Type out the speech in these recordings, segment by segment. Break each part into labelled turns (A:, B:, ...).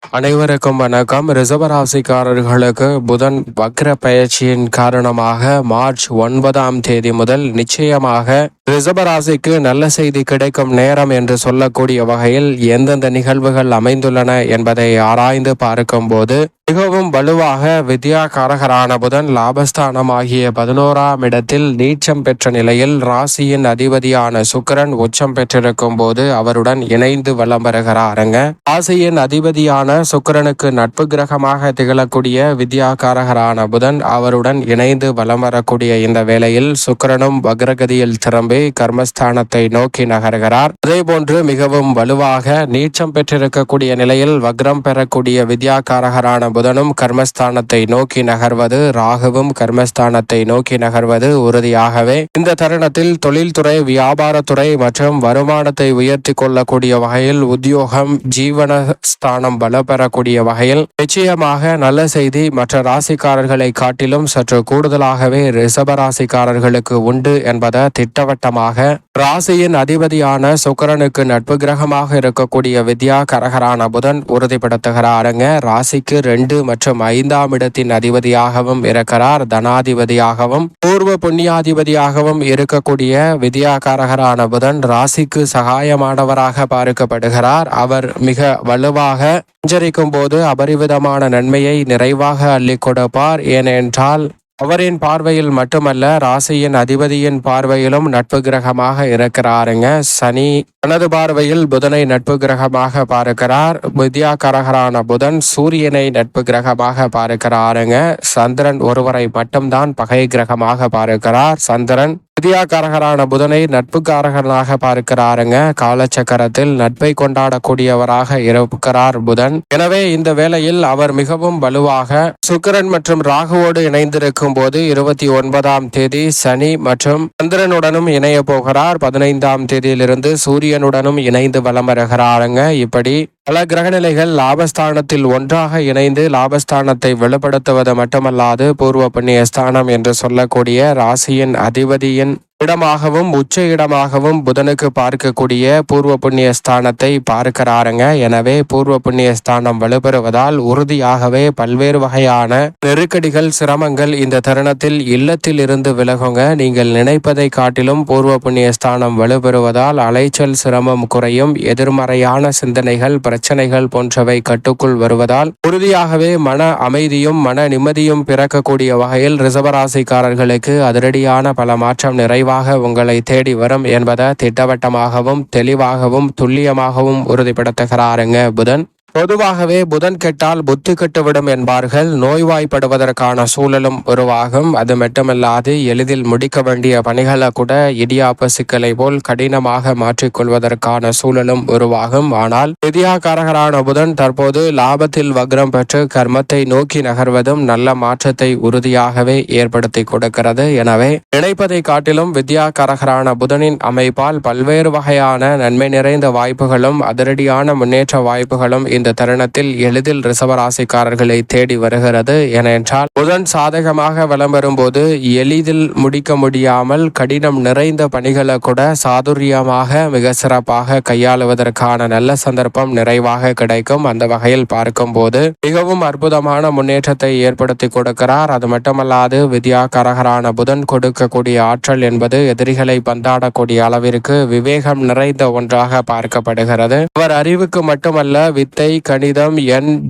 A: அனைவருக்கும் வணக்கம். ரிசர்வராசிக்காரர்களுக்கு புதன் வக்ர பயிற்சியின் காரணமாக மார்ச் 9 முதல் நிச்சயமாக ரிசர்வராசிக்கு நல்ல செய்தி கிடைக்கும் நேரம் என்று சொல்லக்கூடிய வகையில் எந்தெந்த நிகழ்வுகள் அமைந்துள்ளன என்பதை ஆராய்ந்து பார்க்கும் போது மிகவும் வலுவாக வித்யாகாரகரான புதன் லாபஸ்தானம் ஆகிய 11ஆம் இடத்தில் நீச்சம் பெற்ற நிலையில் ராசியின் அதிபதியான சுக்கிரன் உச்சம் பெற்றிருக்கும் போது அவருடன் இணைந்து வலம் வருகிறாருங்க. ராசியின் அதிபதியான சுக்கிரனுக்கு நட்பு கிரகமாக திகழக்கூடிய வித்யாகாரகரான புதன் அவருடன் இணைந்து வலம் வரக்கூடிய இந்த வேளையில் சுக்கிரனும் வக்ரகதியில் திரும்பி கர்மஸ்தானத்தை நோக்கி நகர்கிறார். அதேபோன்று மிகவும் வலுவாக நீச்சம் பெற்றிருக்கக்கூடிய நிலையில் வக்ரம் பெறக்கூடிய வித்யாகாரகரான புதனும் கர்மஸ்தானத்தை நோக்கி நகர்வது, ராகுவும் கர்மஸ்தானத்தை நோக்கி நகர்வது உறுதியாகவே இந்த தருணத்தில் தொழில்துறை, வியாபாரத்துறை மற்றும் வருமானத்தை உயர்த்தி கொள்ளக்கூடிய வகையில் உத்தியோகம், ஜீவனஸ்தானம் பலப்பெறக்கூடிய வகையில் நிச்சயமாக நல்ல செய்தி மற்ற ராசிக்காரர்களை காட்டிலும் சற்று கூடுதலாகவே ரிஷபராசிக்காரர்களுக்கு உண்டு என்பதை திட்டவட்டமாக ராசியின் அதிபதியான சுக்கிரனுக்கு நட்பு கிரகமாக இருக்கக்கூடிய வித்யாகாரகரான புதன் உறுதிப்படுத்துகிறாருங்க. ராசிக்கு 2 மற்றும் 5ஆம் இடத்தின் அதிபதியாகவும் இருக்கிறார். தனாதிபதியாகவும் பூர்வ புண்ணியாதிபதியாகவும் இருக்கக்கூடிய வித்யாகாரகரான புதன் ராசிக்கு சகாயமானவராக பார்க்கப்படுகிறார். அவர் மிக வலுவாக சஞ்சரிக்கும் போது அபரிவிதமான நன்மையை நிறைவாக அள்ளி கொடுப்பார். ஏனென்றால் அவரின் பார்வையில் மட்டுமல்ல, ராசியின் அதிபதியின் பார்வையிலும் நட்பு கிரகமாக இருக்கிறாருங்க. சனி தனது பார்வையில் புதனை நட்பு கிரகமாக பார்க்கிறார். வித்யாகாரகரான புதன் சூரியனை நட்பு கிரகமாக பார்க்கிறாருங்க. சந்திரன் ஒருவரை மட்டும்தான் பகை கிரகமாக பார்க்கிறார். சந்திரன் வித்யாகாரகரான புதனை நட்புக்காரகனாக பார்க்கிறாருங்க. காலச்சக்கரத்தில் நட்பை கொண்டாடக்கூடியவராக இருக்கிறார் புதன். எனவே இந்த வேளையில் அவர் மிகவும் வலுவாக சுக்கிரன் மற்றும் ராகுவோடு இணைந்திருக்கும் போது 29ஆம் தேதி சனி மற்றும் சந்திரனுடனும் இணைய போகிறார். 15ஆம் தேதியிலிருந்து சூரியனுடனும் இணைந்து வலம் வருகிறாருங்க. இப்படி பல கிரகநிலைகள் லாபஸ்தானத்தில் ஒன்றாக இணைந்து லாபஸ்தானத்தை வெளிப்படுத்துவது மட்டுமல்லாது பூர்வ புண்ணிய ஸ்தானம் என்று சொல்லக்கூடிய ராசியின் அதிபதியின் இடமாகவும் உச்ச இடமாகவும் புதனுக்கு பார்க்கக்கூடிய பூர்வ புண்ணிய ஸ்தானத்தை பார்க்கிறாருங்க. எனவே பூர்வ புண்ணிய ஸ்தானம் வலுப்பெறுவதால் உறுதியாகவே பல்வேறு வகையான நெருக்கடிகள், சிரமங்கள் இந்த தருணத்தில் இல்லத்தில் இருந்து விலகுங்க. நீங்கள் நினைப்பதை காட்டிலும் பூர்வ புண்ணிய ஸ்தானம் வலுப்பெறுவதால் அலைச்சல், சிரமம் குறையும். எதிர்மறையான சிந்தனைகள், பிரச்சனைகள் போன்றவை கட்டுக்குள் வருவதால் உறுதியாகவே மன அமைதியும் மன நிம்மதியும் பிறக்கக்கூடிய வகையில் ரிஷபராசிக்காரர்களுக்கு அதிரடியான பல மாற்றம் நிறைவாக உங்களை தேடி வரும் என்பதை திட்டவட்டமாகவும் தெளிவாகவும் துல்லியமாகவும் உறுதிப்படுத்துகிறாருங்க புதன். பொதுவாகவே புதன் கெட்டால் புத்தி கெட்டுவிடும் என்பார்கள். நோய்வாய்ப்படுவதற்கான சூழலும் உருவாகும். அது மட்டுமல்லாது எளிதில் முடிக்க வேண்டிய பணிகளை கூட இடியாப்ப சிக்கலை போல் கடினமாக மாற்றிக்கொள்வதற்கான சூழலும் உருவாகும். ஆனால் வித்யாகாரகரான புதன் தற்போது லாபத்தில் வக்ரம் பெற்று கர்மத்தை நோக்கி நகர்வதும் நல்ல மாற்றத்தை உறுதியாகவே ஏற்படுத்தி கொடுக்கிறது. எனவே நினைப்பதை காட்டிலும் வித்யாகாரகரான புதனின் அமைப்பால் பல்வேறு வகையான நன்மை நிறைந்த வாய்ப்புகளும் அதிரடியான முன்னேற்ற வாய்ப்புகளும் இந்த தருணத்தில் எளிதில் ரிஷபராசிக்காரர்களை தேடி வருகிறது. ஏனென்றால் புதன் சாதகமாக வலம் வரும்போது எளிதில் முடிக்க முடியாமல் கடினம் நிறைந்த பணிகளை கூட சாதுரியமாக மிக சிறப்பாக கையாளுவதற்கான நல்ல சந்தர்ப்பம் நிறைவாக கிடைக்கும். அந்த வகையில் பார்க்கும் போது மிகவும் அற்புதமான முன்னேற்றத்தை ஏற்படுத்தி கொடுக்கிறார். அது மட்டுமல்லாது வித்யாகாரகரான புதன் கொடுக்கக்கூடிய ஆற்றல் என்பது எதிரிகளை பந்தாடக்கூடிய அளவிற்கு விவேகம் நிறைந்த ஒன்றாக பார்க்கப்படுகிறது. அவர் அறிவுக்கு மட்டுமல்ல, வித்தை, கணிதம்,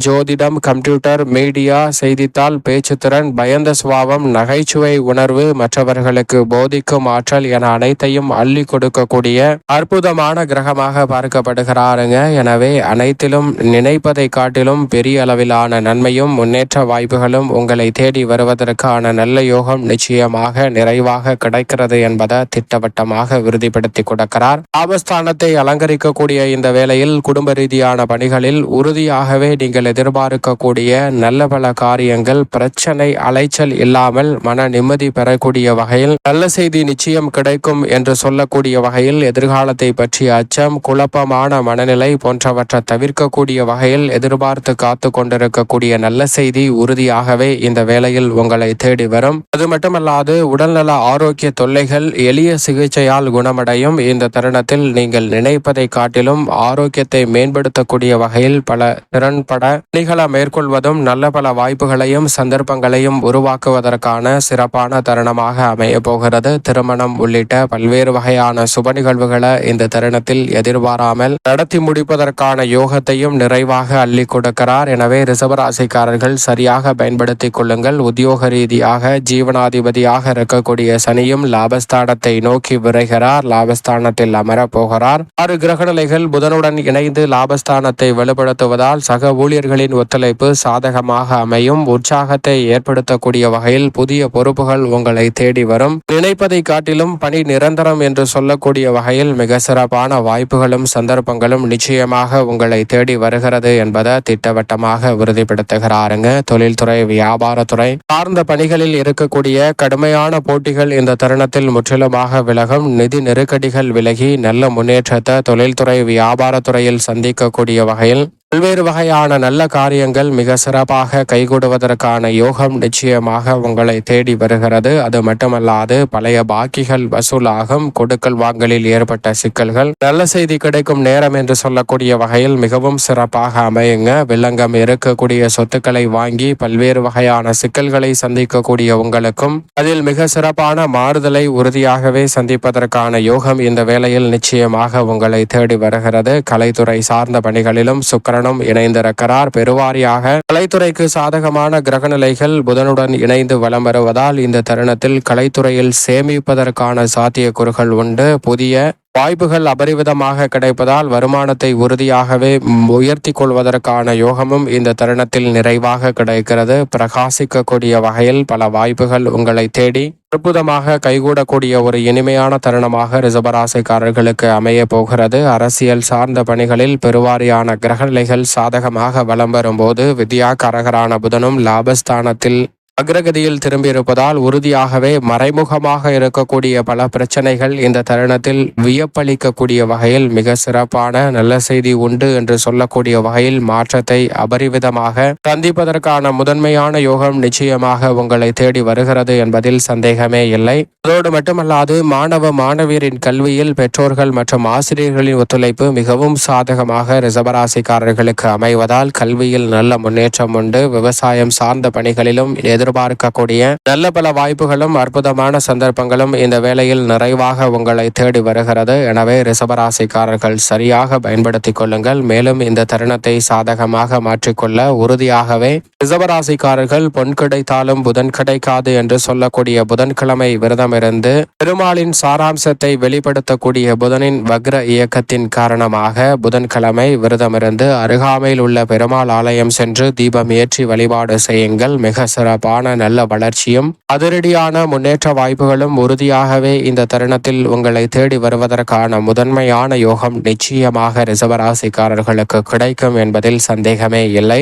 A: ஜோதிடம், கம்ப்யூட்டர், மீடியா, செய்தித்தாள், பேச்சுத்திறன், பயந்த சுபாவம், நகைச்சுவை உணர்வு, மற்றவர்களுக்கு போதிக்கும் ஆற்றல் என அனைத்தையும் அள்ளி கொடுக்கக்கூடிய அற்புதமான கிரகமாக பார்க்கப்படுகிறாருங்க. எனவே அனைத்திலும் நினைப்பதை காட்டிலும் பெரிய அளவிலான நன்மையும் முன்னேற்ற வாய்ப்புகளும் உங்களை தேடி வருவதற்கான நல்ல யோகம் நிச்சயமாக நிறைவாக கிடைக்கிறது என்பதை திட்டவட்டமாக உறுதிப்படுத்தி கொடுக்கிறார். லாபஸ்தானத்தை அலங்கரிக்கக்கூடிய இந்த வேளையில் குடும்ப ரீதியான பணிகளில் உறுதியாகவே நீங்கள் எதிர்பார்க்கக்கூடிய நல்ல பல காரியங்கள் பிரச்சனை, அலைச்சல் இல்லாமல் மன நிம்மதி பெறக்கூடிய வகையில் நல்ல செய்தி நிச்சயம் கிடைக்கும் என்று சொல்லக்கூடிய வகையில் எதிர்காலத்தை பற்றிய அச்சம், குழப்பமான மனநிலை போன்றவற்றை தவிர்க்கக்கூடிய வகையில் எதிர்பார்த்து காத்து கொண்டிருக்கக்கூடிய நல்ல செய்தி உறுதியாகவே இந்த வேளையில் உங்களை தேடி வரும். அது மட்டுமல்லாது உடல்நல ஆரோக்கிய தொல்லைகள் எளிய சிகிச்சையால் குணமடையும். இந்த தருணத்தில் நீங்கள் நினைப்பதை காட்டிலும் ஆரோக்கியத்தை மேம்படுத்தக்கூடிய வகையில் பல திறன்பட பணிகளை மேற்கொள்வதும் நல்ல பல வாய்ப்புகளையும் சந்தர்ப்பங்களையும் உருவாக்குவதற்கான சிறப்பான தருணமாக அமைய போகிறது. திருமணம் உள்ளிட்ட பல்வேறு வகையான சுப நிகழ்வுகளை இந்த தருணத்தில் எதிர்பாராமல் நடத்தி முடிப்பதற்கான யோகத்தையும் நிறைவாக அள்ளி கொடுக்கிறார். எனவே ரிஷபராசிக்காரர்கள் சரியாக பயன்படுத்திக் கொள்ளுங்கள். உத்தியோக ரீதியாக ஜீவனாதிபதியாக இருக்கக்கூடிய சனியும் லாபஸ்தானத்தை நோக்கி விரைகிறார். லாபஸ்தானத்தில் அமரப் போகிறார். 6 கிரகநிலைகள் புதனுடன் இணைந்து லாபஸ்தானத்தை வலுப்படுத்துவதால் சக ஊழியர்களின் ஒத்துழைப்பு சாதகமாக அமையும். உற்சாகத்தை ஏற்படுத்தக்கூடிய வகையில் புதிய பொறுப்புகள் உங்களை தேடி வரும். நினைப்பதை காட்டிலும் பணி நிரந்தரம் என்று சொல்லக்கூடிய வகையில் மிக சிறப்பான வாய்ப்புகளும் சந்தர்ப்பங்களும் நிச்சயமாக உங்களை தேடி வருகிறது என்பதை திட்டவட்டமாக உறுதிப்படுத்துகிறாருங்க. தொழில்துறை வியாபாரத்துறை சார்ந்த பணிகளில் இருக்கக்கூடிய கடுமையான போட்டிகள் இந்த தருணத்தில் முற்றிலுமாக விலகும். நிதி நெருக்கடிகள் விலகி நல்ல முன்னேற்றத்தை தொழில்துறை வியாபாரத்துறையில் சந்திக்கக்கூடிய வகையில் பல்வேறு வகையான நல்ல காரியங்கள் மிக சிறப்பாக கைகூடுவதற்கான யோகம் நிச்சயமாக உங்களை தேடி வருகிறது. அது மட்டுமல்லாது பழைய பாக்கிகள் வசூலாகும். கொடுக்கல் வாங்கலில் ஏற்பட்ட சிக்கல்கள் நல்ல செய்தி கிடைக்கும் நேரம் என்று சொல்லக்கூடிய வகையில் மிகவும் சிறப்பாக அமையுங்க. வில்லங்கம் இருக்கக்கூடிய சொத்துக்களை வாங்கி பல்வேறு வகையான சிக்கல்களை சந்திக்கக்கூடிய உங்களுக்கும் அதில் மிக சிறப்பான மாறுதலை உறுதியாகவே சந்திப்பதற்கான யோகம் இந்த வேளையில் நிச்சயமாக உங்களை தேடி வருகிறது. கலைத்துறை சார்ந்த பணிகளிலும் சுக்கிரன் இணைந்திருக்கிறார். பெருவாரியாக கலைத்துறைக்கு சாதகமான கிரகநிலைகள் புதனுடன் இணைந்து வலம் வருவதால் இந்த தருணத்தில் கலைத்துறையில் சேமிப்பதற்கான சாத்தியக்கூறுகள் உண்டு. புதிய வாய்ப்புகள் அபரிவிதமாக கிடைப்பதால் வருமானத்தை உறுதியாகவே உயர்த்தி கொள்வதற்கான யோகமும் இந்த தருணத்தில் நிறைவாக கிடைக்கிறது. பிரகாசிக்கக்கூடிய வகையில் பல வாய்ப்புகள் உங்களை தேடி அற்புதமாக கைகூடக்கூடிய ஒரு இனிமையான தருணமாக ரிஷபராசிக்காரர்களுக்கு அமைய போகிறது. அரசியல் சார்ந்த பணிகளில் பெருவாரியான கிரகநிலைகள் சாதகமாக வலம் வரும்போது வித்யாகாரகரான புதனும் லாபஸ்தானத்தில் அக்ரகதியில் திரும்பியிருப்பதால் உறுதியாகவே மறைமுகமாக இருக்கக்கூடிய பல பிரச்சனைகள் இந்த தருணத்தில் வியப்பளிக்கக்கூடிய வகையில் மிக சிறப்பான நல்ல செய்தி உண்டு என்று சொல்லக்கூடிய வகையில் மாற்றத்தை அபரிவிதமாக சந்திப்பதற்கான முதன்மையான யோகம் நிச்சயமாக உங்களை தேடி வருகிறது என்பதில் சந்தேகமே இல்லை. அதோடு மட்டுமல்லாது மாணவ மாணவியரின் கல்வியில் பெற்றோர்கள் மற்றும் ஆசிரியர்களின் ஒத்துழைப்பு மிகவும் சாதகமாக ரிஷபராசிக்காரர்களுக்கு அமைவதால் கல்வியில் நல்ல முன்னேற்றம் உண்டு. விவசாயம் சார்ந்த பணிகளிலும் எதிர்பார்க்கக்கூடிய நல்ல பல வாய்ப்புகளும் அற்புதமான சந்தர்ப்பங்களும் இந்த வேளையில் நிறைவாக உங்களை தேடி வருகிறது. எனவே ரிஷபராசிக்காரர்கள் சரியாக பயன்படுத்திக் கொள்ளுங்கள். மேலும் இந்த தருணத்தை சாதகமாக மாற்றிக்கொள்ள உறுதியாகவே ரிஷபராசிக்காரர்கள் பொன் கிடைத்தாலும் புதன் கிடைக்காது என்று சொல்லக்கூடிய புதன்கிழமை விரதமிருந்து பெருமாளின் சாராம்சத்தை வெளிப்படுத்தக்கூடிய புதனின் வக்ர இயக்கத்தின் காரணமாக புதன்கிழமை விரதமிருந்து அருகாமையில் உள்ள பெருமாள் ஆலயம் சென்று தீபம் ஏற்றி வழிபாடு செய்யுங்கள். மிக சிறப்பான நல்ல வளர்ச்சியும் அதிரடியான முன்னேற்ற வாய்ப்புகளும் உறுதியாகவே இந்த தருணத்தில் உங்களை தேடி வருவதற்கான முதன்மையான யோகம் நிச்சயமாக ரிஷபராசிக்காரர்களுக்கு கிடைக்கும் என்பதில் சந்தேகமே இல்லை.